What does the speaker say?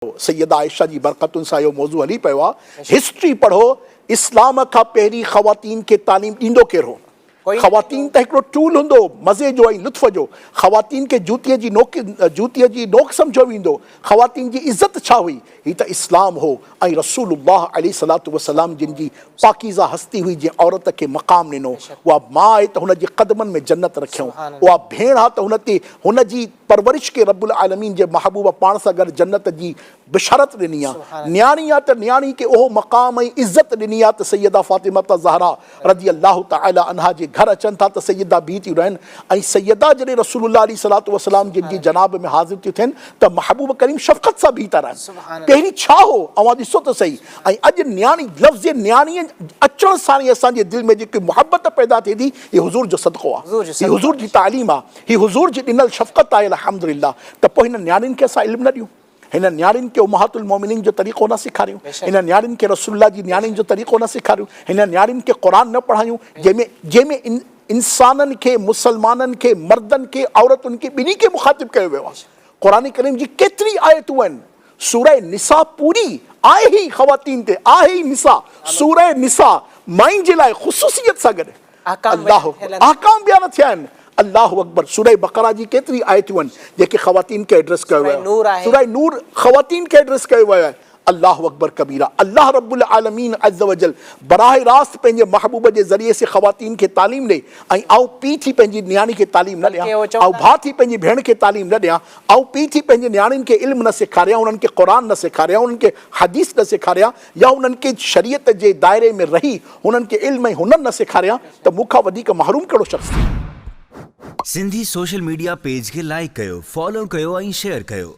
सैयदा आयशा जी बरकतुन सां इहो मौज़ू हली पियो आहे। हिस्ट्री पढ़ो, इस्लाम खां पहिरीं ख़वातीन खे तालीम ॾींदो केरु हो? ख़वातीन त हिकिड़ो टूल हूंदो मज़े जो ऐं लुत्फ़ जो। ख़वातीन खे जूतीअ जी नोक सम्झो वेंदो। ख़वातीन जी इज़त छा हुई? ही त इस्लाम हो ऐं रसूलुल्लाह अलैहिस्सलातु वस्सलाम जिन जी पाकीज़ा हस्ती हुई, जंहिं औरत खे मक़ाम ॾिनो। उहा माउ आहे त हुन जे क़दमनि में जन्नत रखियऊं। उहा भेण आहे त हुन ते हुन जी परवरिश के रब्बुल आलमीन जे महबूब पाण सां गॾु जन्नत जी बिशारत ॾिनी आहे। न्याणी आहे त न्याणी खे उहो मक़ाम ऐं इज़त ॾिनी आहे त सैयदा फ़ातिमा ज़हरा रज़ी अल्लाह तआला अन्हा जे घर अचनि था त सैयदा बीह थियूं रहनि ऐं सैयदा जॾहिं रसूलुल्लाह अलैहिस्सलातु वस्सलाम जिन जी जनाब में हाज़िर थियूं थियनि त महबूब करीम शफ़क़त सां बीह था रहनि। पहिरीं छा हो अवां ॾिसो त सही। ऐं अॼु न्याणी लफ़्ज़ न्याणीअ अचण सां ई असांजे दिलि में जेकी मुहबत पैदा थिए थी, हीअ हुज़ूर जो सदक़ो आहे, हीअ हुज़ूर जी तालीम आहे, हीअ हुज़ूर जी ॾिनल शफ़क़त आहे अल्हम्दुलिल्लाह। त पोइ हिन न्याणियुनि खे असां इल्मु न ॾियूं? हिन न्याणियुनि खे उम्महातुल मोमिनीन जो तरीक़ो न सेखारियूं? हिन न्याणियुनि खे रसूलुल्लाह जी न्याणियुनि जो तरीक़ो न सेखारियूं? हिन न्याणियुनि खे क़ुरान न पढ़ायूं जंहिंमें इंसाननि खे, मुसलमाननि खे, मर्दनि खे, औरतुनि खे ॿिन्ही खे मुख़ातिब कयो वियो आहे? क़ुरान करीम जी केतिरी आयतूं आहिनि। सूरह निसा पूरी आहे ई ख़वातीन ते, आहे ई निसा। सूरह निसा माइन जे लाइ ख़ुसूसियत सां गॾु अल्लाह अहकाम बयान थिया आहिनि। अल्लाहु अकबर। सूरह बक़रा जी केतिरी आयतूं आहिनि जेके ख़वातीन खे एड्रेस कयो वियो आहे। सूरह नूर ख़वातीन खे एड्रेस कयो वियो आहे। अल्लाहु अकबर कबीरा। अल्लाह रब्बुल आलमीन अज़्ज़ व जल बराह रास्त पंहिंजे महबूब जे ज़रिए से ख़वातीन खे तालीम ॾे। ऐं आऊं पीउ थी पंहिंजी न्याणी खे तालीम न ॾियां, ऐं भाउ थी पंहिंजी भेण खे तालीम न ॾियां, ऐं पीउ थी पंहिंजी न्याणियुनि खे इल्मु न सेखारियां, उन्हनि खे क़ुरान न सेखारियां, उन्हनि खे हदीस न सेखारियां, या उन्हनि खे शरीयत जे दायरे में रही उन्हनि खे इल्मु ऐं हुनर न सेखारियां, त मूंखां वधीक महरूम कहिड़ो शख़्स थी? सिंधी सोशल मीडिया पेज खे लाइक कयो, फॉलो कयो ऐं शेयर कयो।